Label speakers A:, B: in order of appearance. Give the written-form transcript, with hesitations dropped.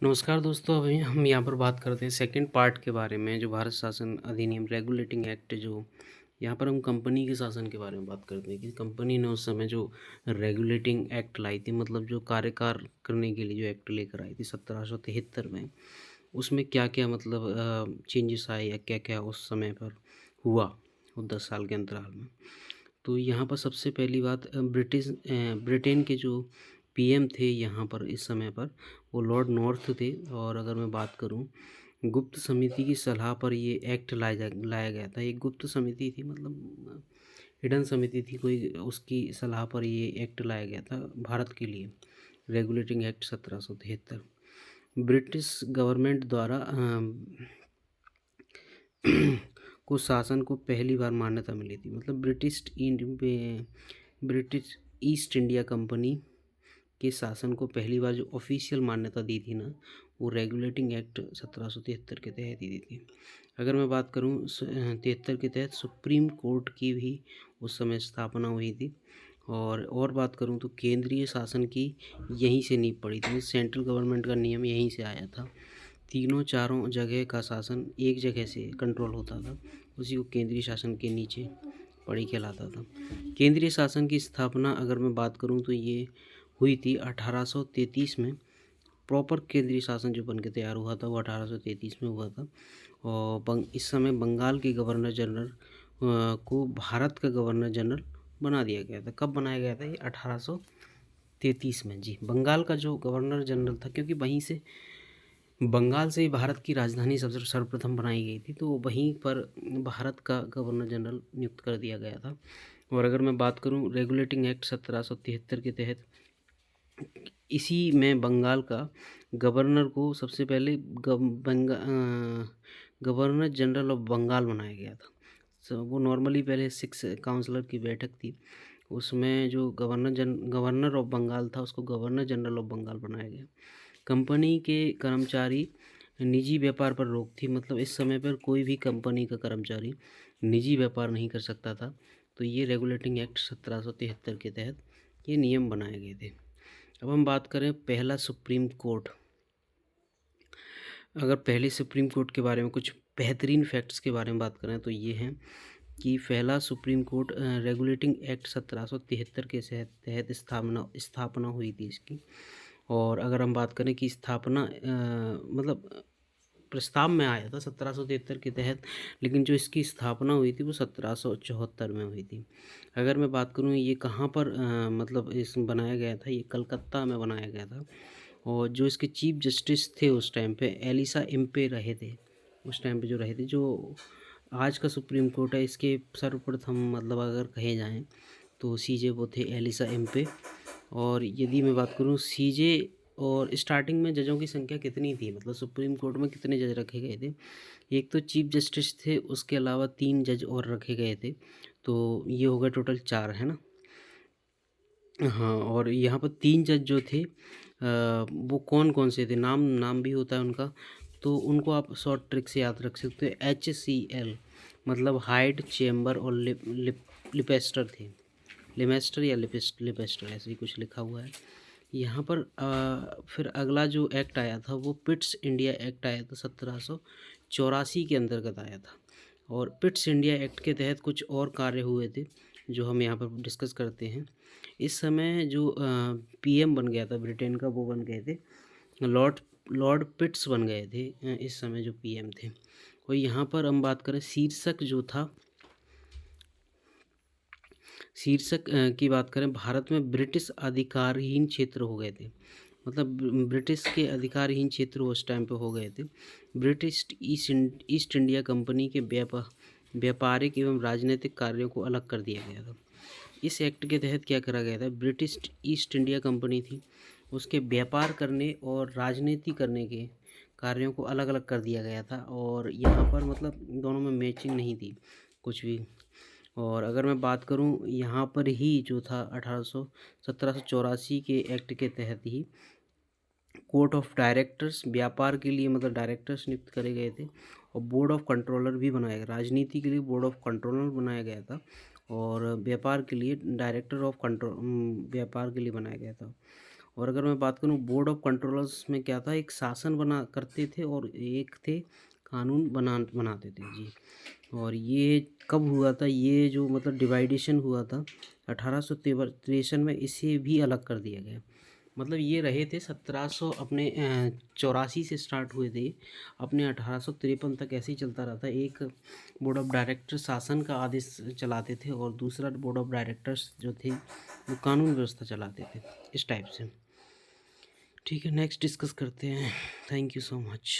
A: नमस्कार दोस्तों, अभी हम यहाँ पर बात करते हैं सेकंड पार्ट के बारे में, जो भारत शासन अधिनियम रेगुलेटिंग एक्ट। जो यहाँ पर हम कंपनी के शासन के बारे में बात करते हैं कि कंपनी ने उस समय जो रेगुलेटिंग एक्ट लाई थी, मतलब जो कार्यकार करने के लिए जो एक्ट लेकर आई थी 1773 में, उसमें क्या क्या मतलब चेंजेस आए या क्या क्या उस समय पर हुआ वो 10 साल के अंतराल में। तो यहाँ पर सबसे पहली बात ब्रिटेन के जो पीएम थे यहाँ पर इस समय पर, वो लॉर्ड नॉर्थ थे। और अगर मैं बात करूँ, गुप्त समिति की सलाह पर ये एक्ट लाया गया था। एक गुप्त समिति थी, मतलब हिडन समिति थी कोई, उसकी सलाह पर ये एक्ट लाया गया था भारत के लिए, रेगुलेटिंग एक्ट 1773। ब्रिटिश गवर्नमेंट द्वारा को शासन को पहली बार मान्यता मिली थी। मतलब ब्रिटिश ईस्ट इंडिया कंपनी के शासन को पहली बार जो ऑफिशियल मान्यता दी थी ना, वो रेगुलेटिंग एक्ट 1773 के तहत ही दी थी। अगर मैं बात करूँ 73 के तहत सुप्रीम कोर्ट की भी उस समय स्थापना हुई थी। और बात करूँ तो केंद्रीय शासन की यहीं से नींव पड़ी थी। सेंट्रल गवर्नमेंट का नियम यहीं से आया था। तीनों चारों जगह का शासन एक जगह से कंट्रोल होता था, उसी को केंद्रीय शासन के नीचे पड़ी कहलाता था। केंद्रीय शासन की स्थापना अगर मैं बात करूं तो ये हुई थी 1833 में। प्रॉपर केंद्रीय शासन जो बन के तैयार हुआ था वो 1833 में हुआ था। और इस समय बंगाल के गवर्नर जनरल को भारत का गवर्नर जनरल बना दिया गया था। कब बनाया गया था? ये 1833 में। जी, बंगाल का जो गवर्नर जनरल था, क्योंकि वहीं से बंगाल से ही भारत की राजधानी सबसे सर्वप्रथम बनाई गई थी, तो वहीं पर भारत का गवर्नर जनरल नियुक्त कर दिया गया था। और अगर मैं बात करूं रेगुलेटिंग एक्ट 1773 के तहत, इसी में बंगाल का गवर्नर को सबसे पहले गवर्नर जनरल ऑफ बंगाल बनाया गया था। वो नॉर्मली पहले 6 काउंसलर की बैठक थी, उसमें जो गवर्नर ऑफ बंगाल था उसको गवर्नर जनरल ऑफ बंगाल बनाया गया। कंपनी के कर्मचारी निजी व्यापार पर रोक थी। मतलब इस समय पर कोई भी कंपनी का कर्मचारी निजी व्यापार नहीं कर सकता था। तो ये रेगुलेटिंग एक्ट 1773 के तहत ये नियम बनाए गए थे। अब हम बात करें पहला सुप्रीम कोर्ट। अगर पहले सुप्रीम कोर्ट के बारे में कुछ बेहतरीन फैक्ट्स के बारे में बात करें तो ये हैं कि पहला सुप्रीम कोर्ट रेगुलेटिंग एक्ट 1773 के तहत स्थापना हुई थी इसकी। और अगर हम बात करें कि स्थापना मतलब प्रस्ताव में आया था 1773 के तहत, लेकिन जो इसकी स्थापना हुई थी वो 1774 में हुई थी। अगर मैं बात करूँ ये कहाँ पर मतलब इस बनाया गया था, ये कलकत्ता में बनाया गया था। और जो इसके चीफ जस्टिस थे उस टाइम पे एलिसा इम्पे रहे थे। उस टाइम पे जो रहे थे, जो आज का सुप्रीम कोर्ट है, इसके सर्वप्रथम मतलब अगर कहे जाएँ तो सीजे वो थे एलिसा इम्पे। और यदि मैं बात करूँ सीजे और स्टार्टिंग में जजों की संख्या कितनी थी, मतलब सुप्रीम कोर्ट में कितने जज रखे गए थे? एक तो चीफ जस्टिस थे, उसके अलावा 3 जज और रखे गए थे, तो ये हो गए टोटल 4, है ना? हाँ, और यहाँ पर 3 जज जो थे वो कौन-कौन से थे? नाम नाम भी होता है उनका, तो उनको आप शॉर्ट ट्रिक से याद रख सकते हो। HCL मतलब हाइड, चेम्बर और लिपेस्टर थे। लिमेस्टर या लिपेस्टर ऐसे ही कुछ लिखा हुआ है यहाँ पर। फिर अगला जो एक्ट आया था वो पिट्स इंडिया एक्ट आया था 1784 के अंतर्गत आया था। और पिट्स इंडिया एक्ट के तहत कुछ और कार्य हुए थे जो हम यहाँ पर डिस्कस करते हैं। इस समय जो पीएम बन गया था ब्रिटेन का, वो बन गए थे लॉर्ड लॉर्ड पिट्स बन गए थे इस समय जो पीएम थे। और यहाँ पर हम बात करें शीर्षक जो था, शीर्षक की बात करें, भारत में ब्रिटिश अधिकारहीन क्षेत्र हो गए थे। मतलब ब्रिटिश के अधिकारहीन क्षेत्र उस टाइम पे हो गए थे। ब्रिटिश ईस्ट इंडिया कंपनी के व्यापारिक एवं राजनीतिक कार्यों को अलग कर दिया गया था। इस एक्ट के तहत क्या करा गया था, ब्रिटिश ईस्ट इंडिया कंपनी थी, उसके व्यापार करने और राजनीति करने के कार्यों को अलग अलग कर दिया गया था। और यहाँ पर मतलब दोनों में मैचिंग नहीं थी कुछ भी। और अगर मैं बात करूं यहाँ पर ही जो था 1784 के एक्ट के तहत ही कोर्ट ऑफ डायरेक्टर्स व्यापार के लिए मतलब डायरेक्टर्स नियुक्त करे गए थे। और बोर्ड ऑफ कंट्रोलर भी बनाया गया, राजनीति के लिए बोर्ड ऑफ कंट्रोलर बनाया गया था। और व्यापार के लिए डायरेक्टर ऑफ कंट्रोल व्यापार के लिए बनाया गया था। और अगर मैं बात करूँ बोर्ड ऑफ कंट्रोलर्स में क्या था, एक शासन बना करते थे और एक थे कानून बनाते थे जी। और ये कब हुआ था, ये जो मतलब डिवाइडेशन हुआ था 1853 में, इसे भी अलग कर दिया गया। मतलब ये रहे थे 1700 अपने 84 से स्टार्ट हुए थे, अपने 1853 तक ऐसे ही चलता रहा था। एक बोर्ड ऑफ डायरेक्टर शासन का आदेश चलाते थे और दूसरा बोर्ड ऑफ डायरेक्टर्स जो थे वो कानून व्यवस्था चलाते थे, इस टाइप से। ठीक है, नेक्स्ट डिस्कस करते हैं। Thank you so much.